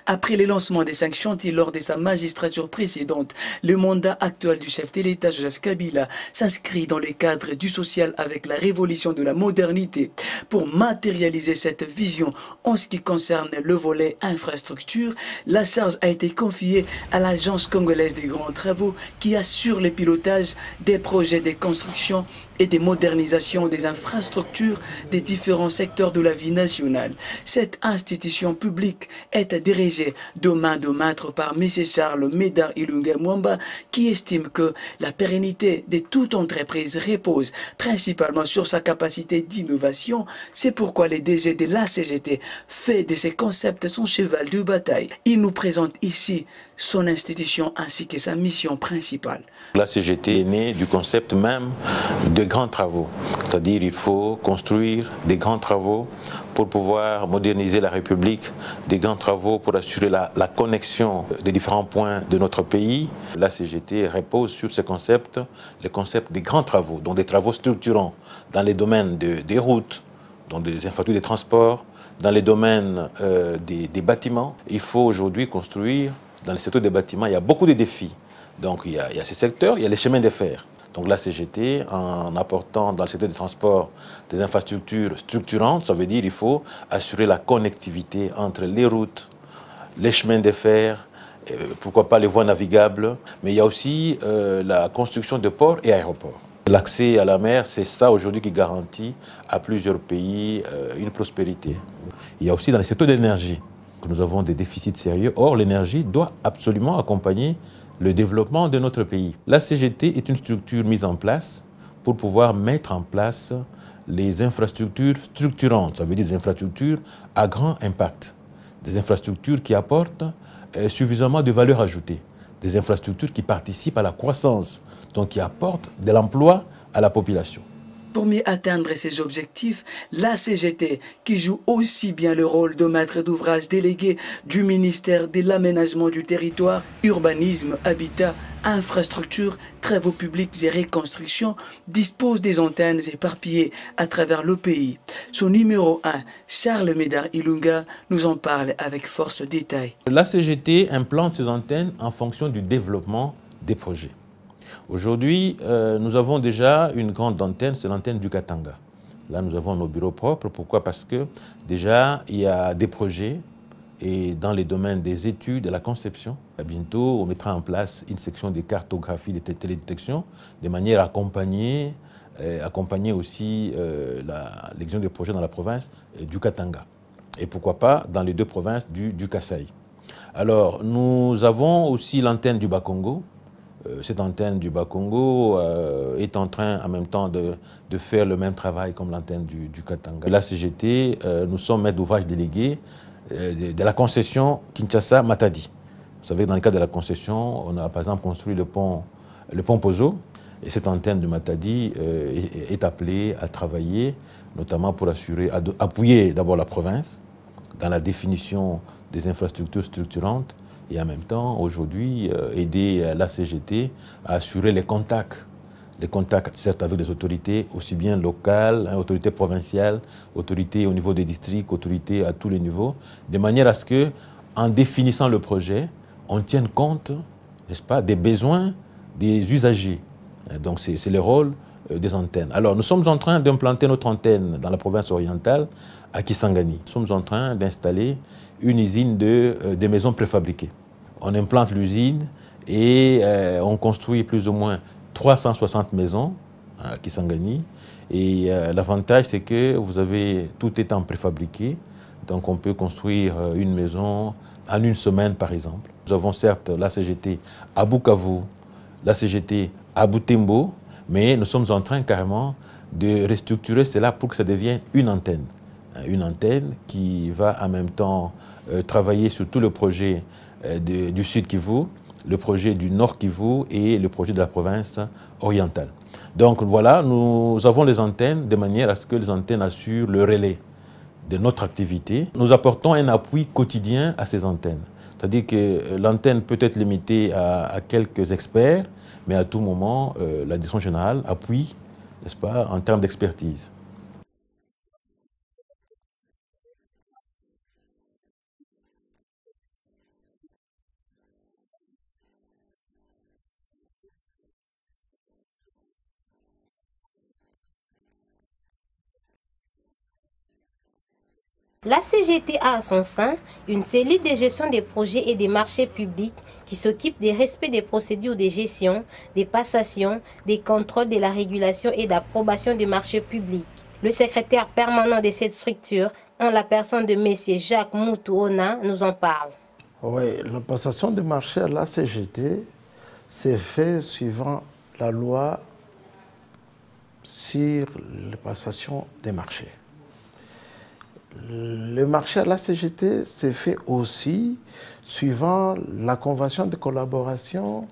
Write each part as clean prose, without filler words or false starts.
Après le lancement des 5 chantiers lors de sa magistrature précédente, le mandat actuel du chef de l'État, Joseph Kabila, s'inscrit dans le cadre du social avec la révolution de la modernité. Pour matérialiser cette vision en ce qui concerne le volet infrastructure, la charge a été confiée à l'Agence congolaise des grands travaux qui assure le pilotage des projets de construction et de modernisation des infrastructures des différents secteurs de la vie nationale. Cette institution publique est dirigée de main de maître par M. Charles Médard Ilunga Mwamba qui estime que la pérennité de toute entreprise repose principalement sur sa capacité d'innovation. C'est pourquoi le DG de la CGT fait de ces concepts son cheval de bataille. Il nous présente ici son institution ainsi que sa mission principale. La CGT est née du concept même de grands travaux, c'est-à-dire il faut construire des grands travaux pour pouvoir moderniser la République, des grands travaux pour assurer la connexion des différents points de notre pays. La CGT repose sur ce concept, le concept des grands travaux, donc des travaux structurants dans les domaines des routes, dans les infrastructures des transports, dans les domaines des bâtiments. Il faut aujourd'hui construire, dans le secteur des bâtiments, il y a beaucoup de défis. Donc il y a ces secteurs, il y a les chemins de fer. Donc la CGT, en apportant dans le secteur des transports des infrastructures structurantes, ça veut dire qu'il faut assurer la connectivité entre les routes, les chemins de fer, pourquoi pas les voies navigables, mais il y a aussi la construction de ports et aéroports. L'accès à la mer, c'est ça aujourd'hui qui garantit à plusieurs pays une prospérité. Il y a aussi dans le secteur de l'énergie que nous avons des déficits sérieux. Or, l'énergie doit absolument accompagner le développement de notre pays. La CGT est une structure mise en place pour pouvoir mettre en place les infrastructures structurantes, ça veut dire des infrastructures à grand impact, des infrastructures qui apportent suffisamment de valeur ajoutée, des infrastructures qui participent à la croissance, donc qui apportent de l'emploi à la population. Pour mieux atteindre ces objectifs, la CGT, qui joue aussi bien le rôle de maître d'ouvrage délégué du ministère de l'Aménagement du Territoire, Urbanisme, Habitat, Infrastructure, Travaux publics et Reconstruction, dispose des antennes éparpillées à travers le pays. Son numéro 1, Charles Médard Ilunga, nous en parle avec force détail. La CGT implante ses antennes en fonction du développement des projets. Aujourd'hui, nous avons déjà une grande antenne, c'est l'antenne du Katanga. Là, nous avons nos bureaux propres. Pourquoi? Parce que déjà, il y a des projets et dans les domaines des études, de la conception. Bientôt, on mettra en place une section de cartographie de télédétection de manière à accompagner aussi l'exécution des projets dans la province du Katanga. Et pourquoi pas dans les deux provinces du Kasaï. Alors, nous avons aussi l'antenne du Bas-Congo. Cette antenne du Bas-Congo est en train en même temps de faire le même travail comme l'antenne du Katanga. La CGT, nous sommes maîtres d'ouvrage délégués de la concession Kinshasa-Matadi. Vous savez, dans le cadre de la concession, on a par exemple construit le pont Pozo. Et cette antenne de Matadi est appelée à travailler, notamment pour appuyer d'abord la province dans la définition des infrastructures structurantes, et en même temps, aujourd'hui, aider la CGT à assurer les contacts certes avec les autorités, aussi bien locales, autorités provinciales, autorités au niveau des districts, autorités à tous les niveaux, de manière à ce que, en définissant le projet, on tienne compte, n'est-ce pas, des besoins des usagers. Donc c'est le rôle des antennes. Alors nous sommes en train d'implanter notre antenne dans la province orientale, à Kisangani. Nous sommes en train d'installer une usine de maisons préfabriquées. On implante l'usine et on construit plus ou moins 360 maisons à Kisangani. Et l'avantage, c'est que tout est en préfabriqué. Donc on peut construire une maison en une semaine, par exemple. Nous avons certes la CGT à Bukavu, la CGT à Butembo, mais nous sommes en train carrément de restructurer cela pour que ça devienne une antenne. Une antenne qui va en même temps travailler sur tout le projet du Sud Kivu, le projet du Nord Kivu et le projet de la province orientale. Donc voilà, nous avons les antennes de manière à ce que les antennes assurent le relais de notre activité. Nous apportons un appui quotidien à ces antennes. C'est-à-dire que l'antenne peut être limitée à quelques experts, mais à tout moment, la direction générale appuie, n'est-ce pas, en termes d'expertise. La CGT a à son sein une cellule de gestion des projets et des marchés publics qui s'occupe des respects des procédures de gestion, des passations, des contrôles de la régulation et d'approbation des marchés publics. Le secrétaire permanent de cette structure, en la personne de M. Jacques Moutou-Ona, nous en parle. Oui, la passation de marché à la CGT s'est fait suivant la loi sur la passation des marchés. Le marché à la CGT s'est fait aussi suivant la convention de collaboration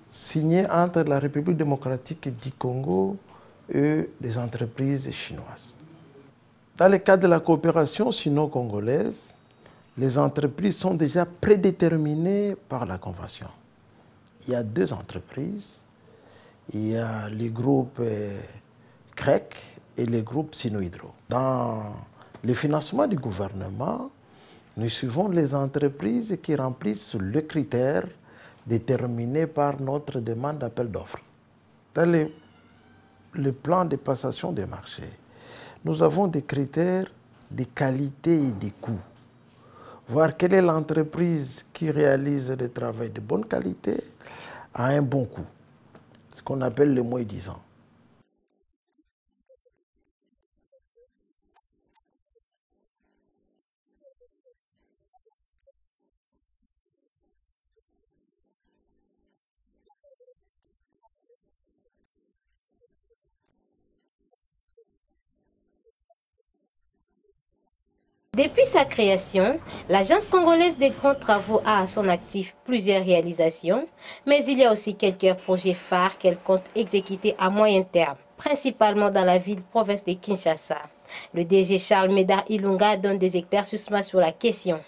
signée entre la République démocratique du Congo et les entreprises chinoises. Dans le cadre de la coopération sino-congolaise, les entreprises sont déjà prédéterminées par la convention. Il y a deux entreprises. Il y a les groupes grecs et les groupes Sino-Hydro. Dans le financement du gouvernement, nous suivons les entreprises qui remplissent le critère déterminé par notre demande d'appel d'offres. Dans le plan de passation des marchés, nous avons des critères de qualité et de coût. Voir quelle est l'entreprise qui réalise le travail de bonne qualité à un bon coût, ce qu'on appelle le moins 10 ans. Depuis sa création, l'Agence congolaise des grands travaux a à son actif plusieurs réalisations, mais il y a aussi quelques projets phares qu'elle compte exécuter à moyen terme, principalement dans la ville-province de Kinshasa. Le DG Charles Médard Ilunga donne des éclaircissements sur la question.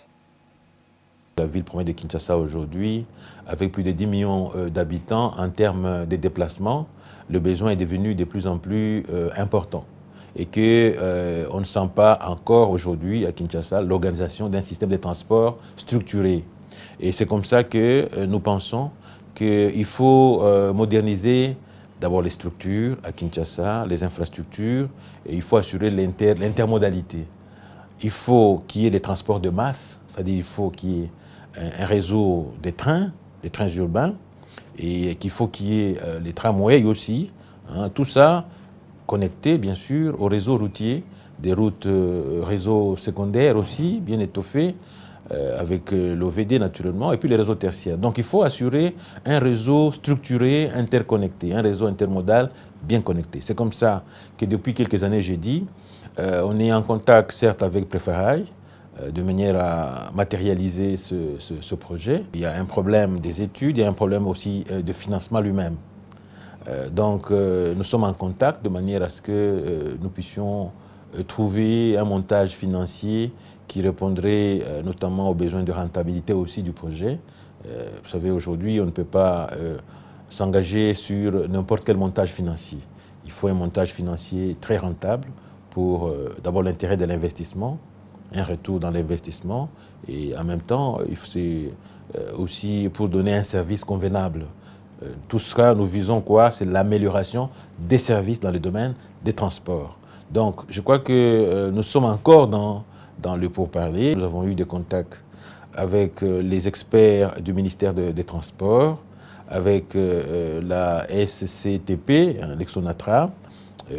La ville-province de Kinshasa aujourd'hui, avec plus de 10 millions d'habitants, en termes de déplacement, le besoin est devenu de plus en plus important. Et qu'on ne sent pas encore aujourd'hui à Kinshasa l'organisation d'un système de transport structuré. Et c'est comme ça que nous pensons qu'il faut moderniser d'abord les structures à Kinshasa, les infrastructures, et il faut assurer l'intermodalité. Il faut qu'il y ait des transports de masse, c'est-à-dire il faut qu'il y ait un réseau des trains urbains, et qu'il faut qu'il y ait les tramways aussi, hein, tout ça connecté bien sûr au réseau routier, des routes réseaux secondaires aussi, bien étoffés, avec l'OVD naturellement, et puis les réseaux tertiaires. Donc il faut assurer un réseau structuré, interconnecté, un réseau intermodal bien connecté. C'est comme ça que depuis quelques années, j'ai dit, on est en contact certes avec Préferail, de manière à matérialiser ce projet. Il y a un problème des études, il y a un problème aussi de financement lui-même. Donc nous sommes en contact de manière à ce que nous puissions trouver un montage financier qui répondrait notamment aux besoins de rentabilité aussi du projet. Vous savez, aujourd'hui, on ne peut pas s'engager sur n'importe quel montage financier. Il faut un montage financier très rentable pour d'abord l'intérêt de l'investissement, un retour dans l'investissement, et en même temps, c'est aussi pour donner un service convenable. Tout cela, nous visons quoi? C'est l'amélioration des services dans le domaine des transports. Donc, je crois que nous sommes encore dans le pourparler. Nous avons eu des contacts avec les experts du ministère des Transports, avec la SCTP, l'Exonatra.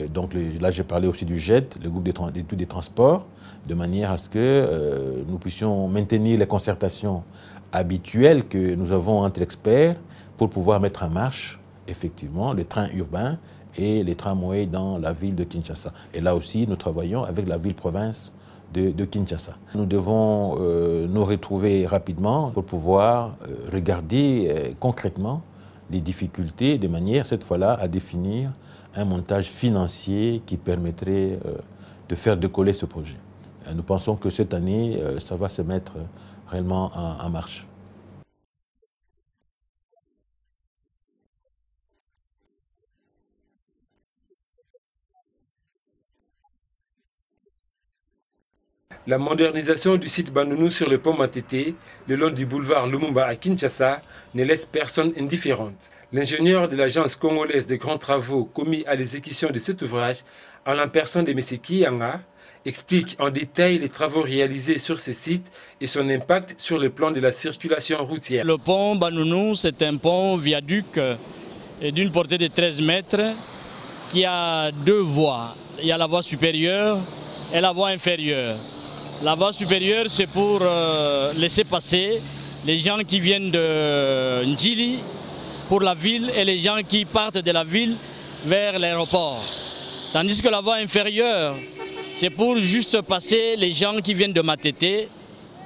Donc là, j'ai parlé aussi du GED, le groupe d'études des transports, de manière à ce que nous puissions maintenir les concertations habituelles que nous avons entre experts pour pouvoir mettre en marche, effectivement, les trains urbains et les tramways dans la ville de Kinshasa. Et là aussi, nous travaillons avec la ville-province de Kinshasa. Nous devons nous retrouver rapidement pour pouvoir regarder concrètement les difficultés, de manière, cette fois-là, à définir un montage financier qui permettrait de faire décoller ce projet. Nous pensons que cette année, ça va se mettre réellement en marche. La modernisation du site Bandounou sur le pont Matete, le long du boulevard Lumumba à Kinshasa, ne laisse personne indifférente. L'ingénieur de l'agence congolaise des grands travaux commis à l'exécution de cet ouvrage, en la personne de M. Kiyanga, explique en détail les travaux réalisés sur ces sites et son impact sur le plan de la circulation routière. Le pont Banounou, c'est un pont viaduc d'une portée de 13 mètres qui a deux voies. Il y a la voie supérieure et la voie inférieure. La voie supérieure, c'est pour laisser passer les gens qui viennent de Ndjili pour la ville et les gens qui partent de la ville vers l'aéroport. Tandis que la voie inférieure, c'est pour juste passer les gens qui viennent de Matete,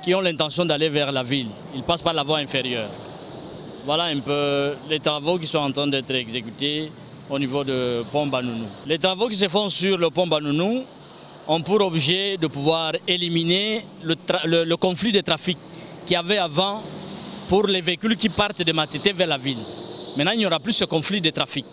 qui ont l'intention d'aller vers la ville. Ils passent par la voie inférieure. Voilà un peu les travaux qui sont en train d'être exécutés au niveau du pont Banounou. Les travaux qui se font sur le pont Banounou ont pour objet de pouvoir éliminer le conflit de trafic qu'il y avait avant pour les véhicules qui partent de Matete vers la ville. Maintenant, il n'y aura plus ce conflit de trafic.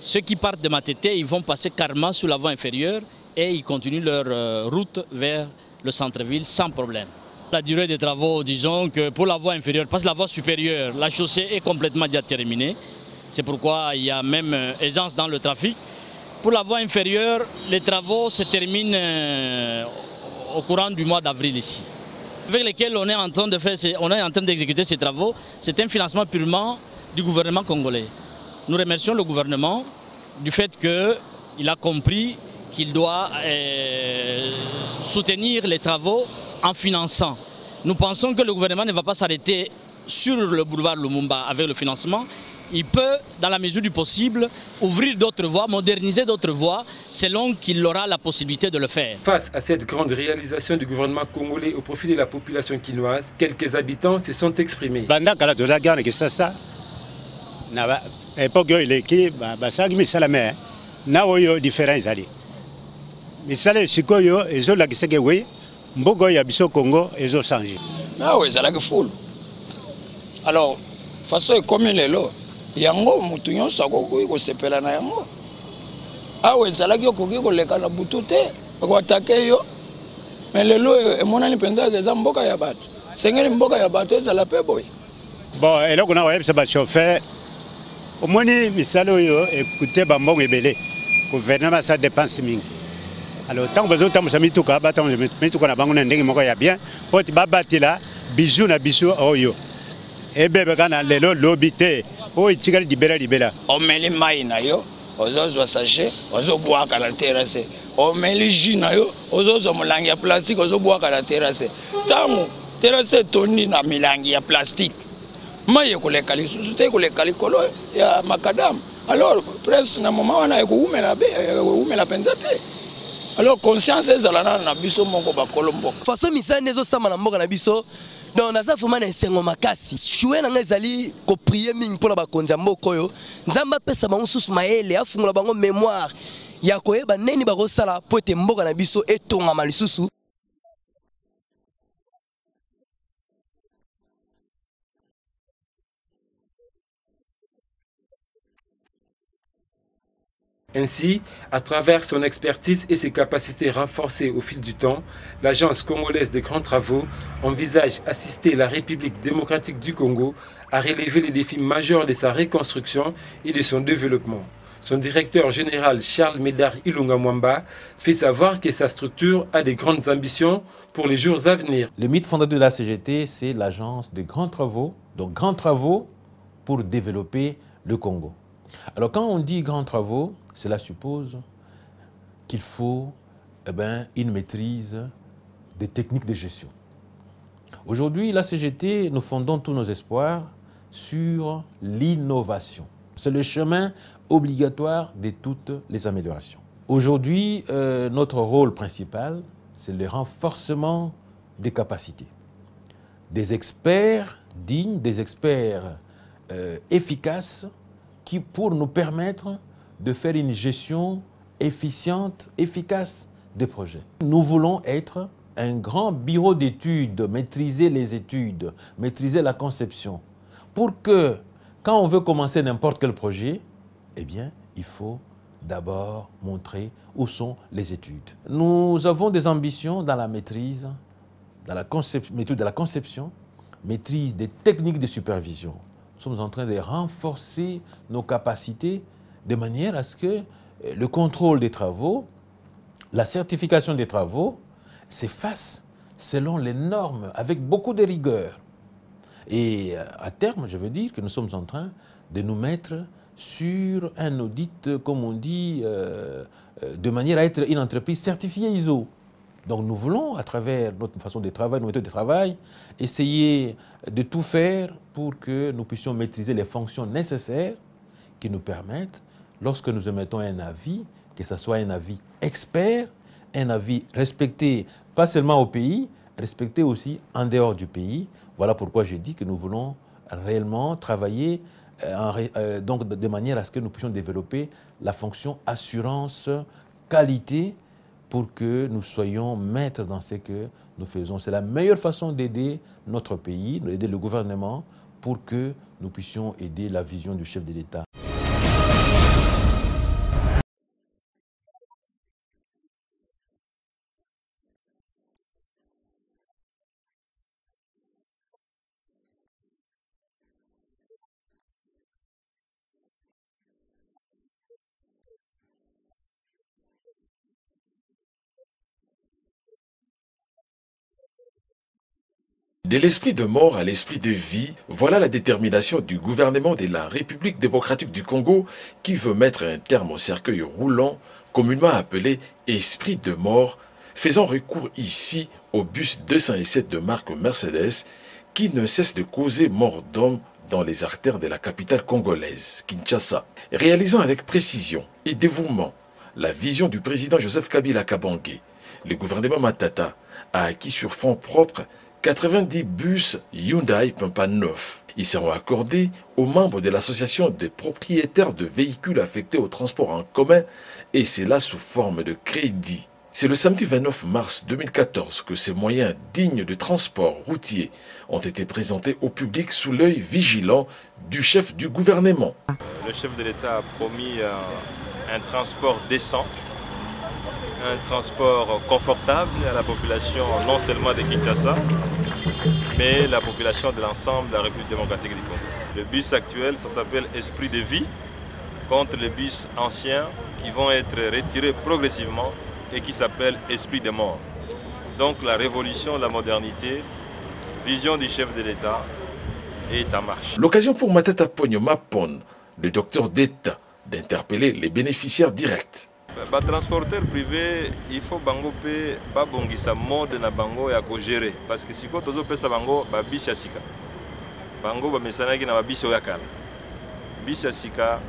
Ceux qui partent de Matete, ils vont passer carrément sur la voie inférieure et ils continuent leur route vers le centre-ville sans problème. La durée des travaux, disons que pour la voie inférieure, parce que la voie supérieure, la chaussée est complètement déjà terminée. C'est pourquoi il y a même aisance dans le trafic. Pour la voie inférieure, les travaux se terminent au courant du mois d'avril ici. Avec lesquels on est en train d'exécuter ces travaux, c'est un financement purement du gouvernement congolais. Nous remercions le gouvernement du fait qu'il a compris qu'il doit soutenir les travaux en finançant. Nous pensons que le gouvernement ne va pas s'arrêter sur le boulevard Lumumba avec le financement. Il peut, dans la mesure du possible, ouvrir d'autres voies, moderniser d'autres voies, selon qu'il aura la possibilité de le faire. Face à cette grande réalisation du gouvernement congolais au profit de la population quinoise, quelques habitants se sont exprimés. Alors, façon comme les lots. Yango mutu nyonso akoki kosepela na yango awa ezalaki okoki koleka na butu te okoatake yo mais lelo emonani mpenza eza mboka ya bato sengeli mboka ya bato ezala mpe boye bon eloko na koyebisa bachauffeur omoni misala oyo ekute bambongo ebele gouvernement sa dépense mingi alors ntango bazotambusa mituka batambusa mituka na bango na ndenge moko ya bien mpo ti babatela bijou na biso oyo ebebe kana lelo lobi te oyo etikali libela omeli mai na yo ozozwa sachet ozobwaka na terrasse omeli jus na yo ozozwa molangi ya plastique ozobwaka na terrasse ntango terrasse etondi na milangi ya plastique mai ekoleka lisusu te ekoleka likolo ya makadamu alors presque na moma wana ekoumela mpenza te alors conscience ezala nana na biso moko bakolo mboka façon misala nde ezosamba na mboka na biso donc naza vraiment na esengo makasi choué nanga ezali koprier mingi mpona bakonzi ya mboka oyo nzambe apesa bango susu mayele afungola bango mémoire ya koyeba neni bakosala mpo ete mboka na biso etongama lisusu. Ainsi, à travers son expertise et ses capacités renforcées au fil du temps, l'Agence congolaise des grands travaux envisage assister la République démocratique du Congo à relever les défis majeurs de sa reconstruction et de son développement. Son directeur général Charles Médard Ilunga Mwamba fait savoir que sa structure a de grandes ambitions pour les jours à venir. Le mythe fondateur de la CGT, c'est l'Agence des grands travaux, donc grands travaux pour développer le Congo. Alors quand on dit grands travaux, cela suppose qu'il faut une maîtrise des techniques de gestion. Aujourd'hui, la CGT, nous fondons tous nos espoirs sur l'innovation. C'est le chemin obligatoire de toutes les améliorations. Aujourd'hui, notre rôle principal, c'est le renforcement des capacités. Des experts dignes, des experts efficaces qui pour nous permettre de faire une gestion efficiente, efficace des projets. Nous voulons être un grand bureau d'études, maîtriser les études, maîtriser la conception, pour que quand on veut commencer n'importe quel projet, eh bien, il faut d'abord montrer où sont les études. Nous avons des ambitions dans la maîtrise, dans la méthode de la conception, maîtrise des techniques de supervision. Nous sommes en train de renforcer nos capacités de manière à ce que le contrôle des travaux La certification des travaux s'efface selon les normes, avec beaucoup de rigueur. Et à terme, je veux dire que nous sommes en train de nous mettre sur un audit, comme on dit, de manière à être une entreprise certifiée ISO. Donc nous voulons, à travers notre façon de travail, nos méthodes de travail, essayer de tout faire pour que nous puissions maîtriser les fonctions nécessaires qui nous permettent, lorsque nous émettons un avis, que ce soit un avis expert, un avis respecté pas seulement au pays, respecté aussi en dehors du pays. Voilà pourquoi j'ai dit que nous voulons réellement travailler donc de manière à ce que nous puissions développer la fonction assurance qualité pour que nous soyons maîtres dans ce que nous faisons. C'est la meilleure façon d'aider notre pays, d'aider le gouvernement pour que nous puissions aider la vision du chef de l'État. De l'esprit de mort à l'esprit de vie, voilà la détermination du gouvernement de la République démocratique du Congo qui veut mettre un terme au cercueil roulant, communément appelé esprit de mort, faisant recours ici au bus 207 de marque Mercedes qui ne cesse de causer mort d'hommes dans les artères de la capitale congolaise, Kinshasa. Réalisant avec précision et dévouement la vision du président Joseph Kabila Kabange, le gouvernement Matata a acquis sur fonds propres 90 bus Hyundai Pampa 9. Ils seront accordés aux membres de l'association des propriétaires de véhicules affectés au transport en commun et c'est là sous forme de crédit. C'est le samedi 29 mars 2014 que ces moyens dignes de transport routier ont été présentés au public sous l'œil vigilant du chef du gouvernement. Le chef de l'État a promis un transport décent, un transport confortable à la population non seulement de Kinshasa, mais la population de l'ensemble de la République démocratique du Congo. Le bus actuel, ça s'appelle Esprit de vie, contre les bus anciens qui vont être retirés progressivement et qui s'appelle Esprit de mort. Donc la révolution, la modernité, vision du chef de l'État est en marche. L'occasion pour Matata Ponyo Mapon, le docteur d'État, d'interpeller les bénéficiaires directs. Les transporteurs privés, il faut bango pe babongisa mode na bango ya ko gérer parce que siko tozo pesa bango ba bisi ya sika. Bango ba mesanaki na ba bisi oya kala. Bisi ya sika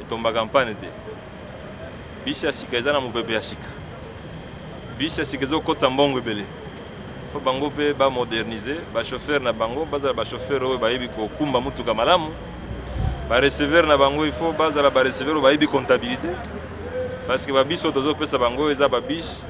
etomba campagne te. Bisi ya sika ezana mupepe ya sika. Bisi ya sika zo kotsa mbongo ebele. Faut bango pe ba moderniser, ba chauffeur na bango bazala ba chauffeur oyo ba yebi ko kumba mutuka malamu. Ba receveur na bango il faut bazala ba receveur ba yebi comptabilité. Parce que les bis sont pesa bango, ils ont bis,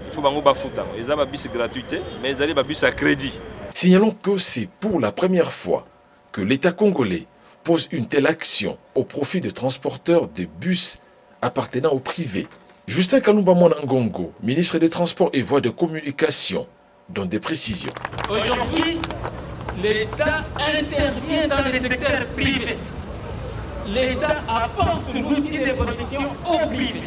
il faut bango bafuta, ils ont bis gratuité, mais ils ont bis à crédit. Signalons que c'est pour la première fois que l'État congolais pose une telle action au profit de transporteurs de bus appartenant au privé. Justin Kalumba Mwanangongo, ministre des Transports et Voies de Communication, donne des précisions. Aujourd'hui, l'État intervient dans le secteur privé. L'État apporte l'outil de protection au privé.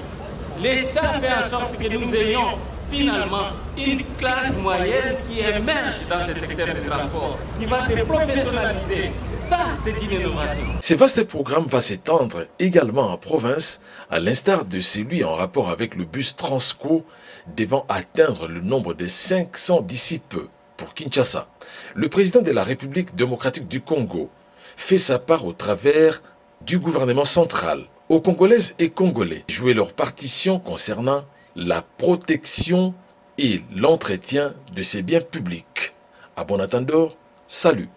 L'État fait en sorte que nous ayons finalement une classe moyenne qui émerge dans ce secteur de transport, qui va se professionnaliser. Ça, c'est une innovation. Ce vaste programme va s'étendre également en province, à l'instar de celui en rapport avec le bus Transco, devant atteindre le nombre de 500 d'ici peu pour Kinshasa. Le président de la République démocratique du Congo fait sa part au travers du gouvernement central aux Congolaises et Congolais jouer leur partition concernant la protection et l'entretien de ces biens publics. À bon entendeur, salut.